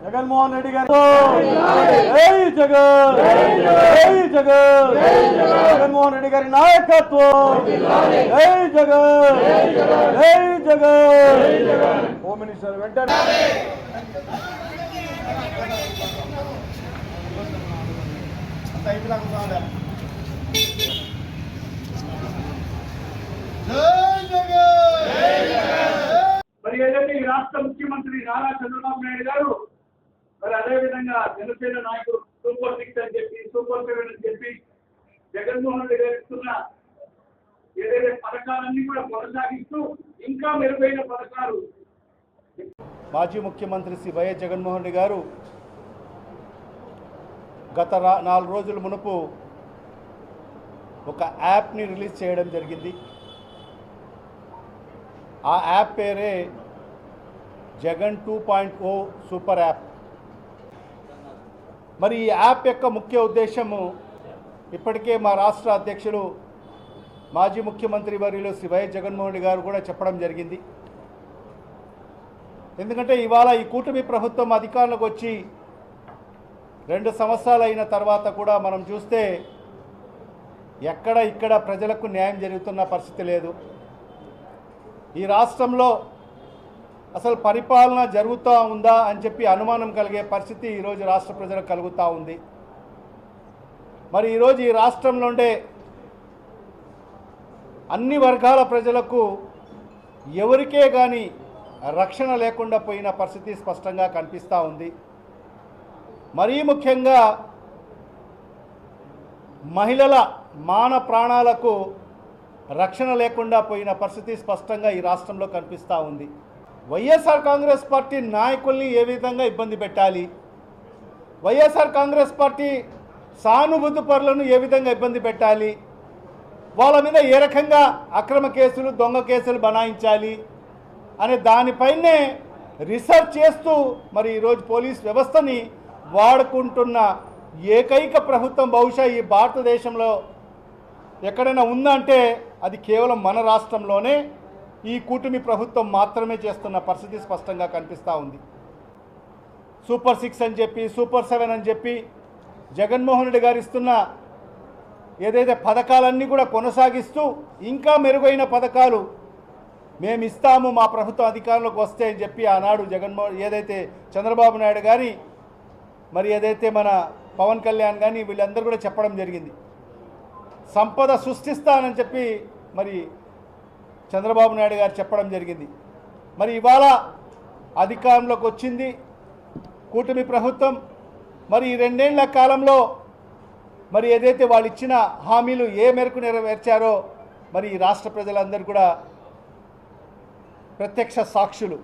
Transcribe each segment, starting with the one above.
జగన్మోహన్ రెడ్డి గారు జై జగన్ జై జగన్ జగన్మోహన్ రెడ్డి గారి నాయకత్వం జై జగన్ జై జగన్ హోమ్ మినిస్టర్ వెంటనే మరి ఏదైతే ఈ రాష్ట్ర ముఖ్యమంత్రి నారా చంద్రబాబు నాయుడు గారు మరి అదేవిధంగా జనసేన నాయకుడు సూపర్ 6 అని చెప్పి సూపర్ 7 అని చెప్పి జగన్మోహన్ రెడ్డి గారు ఇస్తున్న ఏదైతే పథకాలన్నీ కూడా కొనసాగిస్తూ ఇంకా మెరుగైన పథకాలు మాజీ ముఖ్యమంత్రి శ్రీ వైఎస్ జగన్మోహన్ రెడ్డి గారు గత 4 రోజుల మునుపు ఒక యాప్ని రిలీజ్ చేయడం జరిగింది. ఆ యాప్ పేరే జగన్ 2.0 సూపర్ యాప్. మరి ఈ యాప్ యొక్క ముఖ్య ఉద్దేశము ఇప్పటికే మా రాష్ట్ర అధ్యక్షులు మాజీ ముఖ్యమంత్రి వర్యులు శ్రీ వైఎస్ జగన్మోహన్ రెడ్డి గారు కూడా చెప్పడం జరిగింది. ఎందుకంటే ఇవాళ ఈ కూటమి ప్రభుత్వం అధికారంలోకి వచ్చి 2 సంవత్సరాలు అయిన తర్వాత కూడా మనం చూస్తే ఇక్కడ ప్రజలకు న్యాయం జరుగుతున్న పరిస్థితి లేదు. ఈ రాష్ట్రంలో అసలు పరిపాలన జరుగుతూ ఉందా అని చెప్పి అనుమానం కలిగే పరిస్థితి ఈరోజు రాష్ట్ర ప్రజలకు కలుగుతూ ఉంది. మరి ఈరోజు ఈ రాష్ట్రంలో ఉండే అన్ని వర్గాల ప్రజలకు ఎవరికే కానీ రక్షణ లేకుండా పోయిన పరిస్థితి స్పష్టంగా కనిపిస్తూ ఉంది. మరీ ముఖ్యంగా మహిళల మాన ప్రాణాలకు రక్షణ లేకుండా పోయిన పరిస్థితి స్పష్టంగా ఈ రాష్ట్రంలో కనిపిస్తూ ఉంది. వైఎస్ఆర్ కాంగ్రెస్ పార్టీ నాయకుల్ని ఏ విధంగా ఇబ్బంది పెట్టాలి, వైఎస్ఆర్ కాంగ్రెస్ పార్టీ సానుభూతి పరులను ఏ విధంగా ఇబ్బంది పెట్టాలి, వాళ్ళ మీద ఏ రకంగా అక్రమ కేసులు దొంగ కేసులు బనాయించాలి అనే దానిపైనే రీసెర్చ్ చేస్తూ మరి ఈరోజు పోలీస్ వ్యవస్థని వాడుకుంటున్న ఏకైక ప్రభుత్వం బహుశా ఈ భారతదేశంలో ఎక్కడైనా ఉందంటే అది కేవలం మన రాష్ట్రంలోనే ఈ కూటమి ప్రభుత్వం మాత్రమే చేస్తున్న పరిస్థితి స్పష్టంగా కనిపిస్తూ ఉంది. సూపర్ 6 అని చెప్పి సూపర్ 7 అని చెప్పి జగన్మోహన్ రెడ్డి గారు ఇస్తున్న ఏదైతే పథకాలన్నీ కూడా కొనసాగిస్తూ ఇంకా మెరుగైన పథకాలు మేము ఇస్తాము మా ప్రభుత్వం అధికారంలోకి వస్తే అని చెప్పి ఆనాడు ఏదైతే చంద్రబాబు నాయుడు కానీ మరి ఏదైతే మన పవన్ కళ్యాణ్ కానీ వీళ్ళందరూ కూడా చెప్పడం జరిగింది. సంపద సృష్టిస్తానని చెప్పి మరి చంద్రబాబు నాయుడు గారు చెప్పడం జరిగింది. మరి ఇవాళ అధికారంలోకి వచ్చింది కూటమి ప్రభుత్వం. మరి ఈ 2 ఏళ్ల కాలంలో మరి ఏదైతే వాళ్ళు ఇచ్చిన హామీలు ఏ మేరకు నెరవేర్చారో మరి ఈ రాష్ట్ర ప్రజలందరూ కూడా ప్రత్యక్ష సాక్షులు.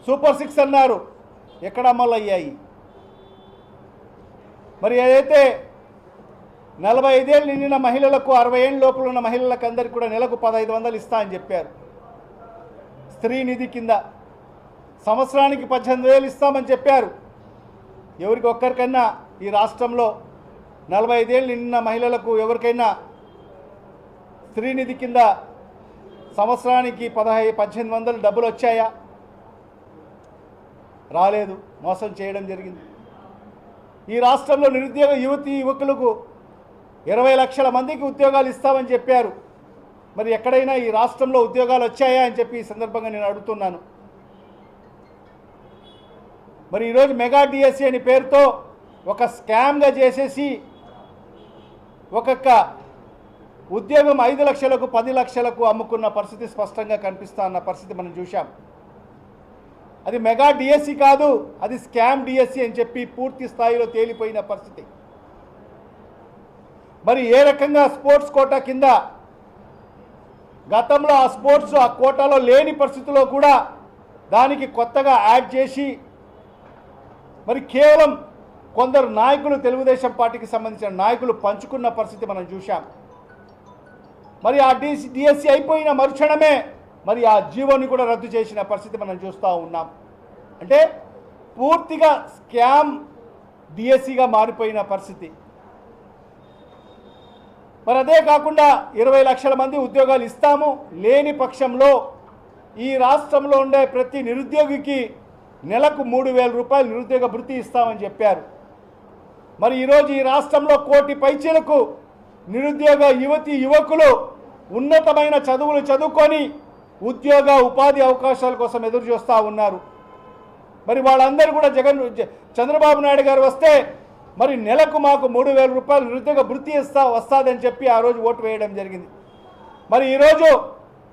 సూపర్ 6 అన్నారు, ఎక్కడ అమలు అయ్యాయి? మరి ఏదైతే 45 ఏళ్ళు నిండిన మహిళలకు 60 ఏళ్ళ లోపల ఉన్న మహిళలకు అందరికీ కూడా నెలకు 1500 ఇస్తా అని చెప్పారు. స్త్రీ నిధి కింద సంవత్సరానికి 18,000 ఇస్తామని చెప్పారు. ఎవరికి ఒక్కరికైనా ఈ రాష్ట్రంలో 45 ఏళ్ళు నిండిన మహిళలకు ఎవరికైనా స్త్రీ నిధి కింద సంవత్సరానికి 1800 డబ్బులు వచ్చాయా? రాలేదు. మోసం చేయడం జరిగింది. ఈ రాష్ట్రంలో నిరుద్యోగ యువకులకు 20 లక్షల మందికి ఉద్యోగాలు ఇస్తామని చెప్పారు. మరి ఎక్కడైనా ఈ రాష్ట్రంలో ఉద్యోగాలు వచ్చాయా అని చెప్పి ఈ సందర్భంగా నేను అడుగుతున్నాను. మరి ఈరోజు మెగా డిఎస్సి అనే పేరుతో ఒక స్కామ్గా చేసేసి ఒక్కొక్క ఉద్యోగం 5 లక్షలకు 10 లక్షలకు అమ్ముకున్న పరిస్థితి స్పష్టంగా కనిపిస్తా అన్న పరిస్థితి మనం చూసాం. అది మెగా డిఎస్సి కాదు, అది స్కామ్ డిఎస్సి అని చెప్పి పూర్తి స్థాయిలో తేలిపోయిన పరిస్థితి. మరి ఏ రకంగా స్పోర్ట్స్ కోటా కింద గతంలో ఆ కోటాలో లేని పరిస్థితుల్లో కూడా దానికి కొత్తగా యాడ్ చేసి మరి కేవలం కొందరు నాయకులు, తెలుగుదేశం పార్టీకి సంబంధించిన నాయకులు పంచుకున్న పరిస్థితి మనం చూసాం. మరి ఆ డిఎస్సి అయిపోయిన మరుక్షణమే మరి ఆ జీవోని కూడా రద్దు చేసిన పరిస్థితి మనం చూస్తూ ఉన్నాం. అంటే పూర్తిగా స్కామ్ డిఎస్సిగా మారిపోయిన పరిస్థితి. మరి అదే కాకుండా 20 లక్షల మంది ఉద్యోగాలు ఇస్తాము, లేని పక్షంలో ఈ రాష్ట్రంలో ఉండే ప్రతి నిరుద్యోగికి నెలకు 3,000 రూపాయలు నిరుద్యోగ భృతి ఇస్తామని చెప్పారు. మరి ఈరోజు ఈ రాష్ట్రంలో 1 కోటి పైచీలకు నిరుద్యోగ యువతి యువకులు ఉన్నతమైన చదువులు చదువుకొని ఉద్యోగ ఉపాధి అవకాశాల కోసం ఎదురు చూస్తూ ఉన్నారు. మరి వాళ్ళందరూ కూడా చంద్రబాబు నాయుడు గారు వస్తే మరి నెలకు మాకు 3,000 రూపాయలు నిరుద్యోగ భృతి వస్తుందని చెప్పి ఆ రోజు ఓటు వేయడం జరిగింది. మరి ఈరోజు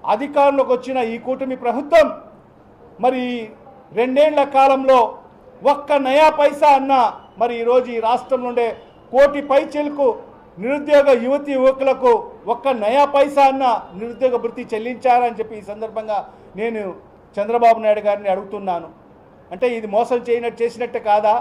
అధికారంలోకి వచ్చిన ఈ కూటమి ప్రభుత్వం మరి 2 ఏళ్ల కాలంలో ఒక్క నయా పైసా అన్నా మరి ఈరోజు ఈ రాష్ట్రంలో ఉండే 1 కోటి పైచీలకు నిరుద్యోగ యువతి యువకులకు ఒక్క నయా పైసా అన్న నిరుద్యోగ భృతి చెల్లించారని చెప్పి ఈ సందర్భంగా నేను చంద్రబాబు నాయుడు గారిని అడుగుతున్నాను. అంటే ఇది మోసం చేసినట్టే కాదా?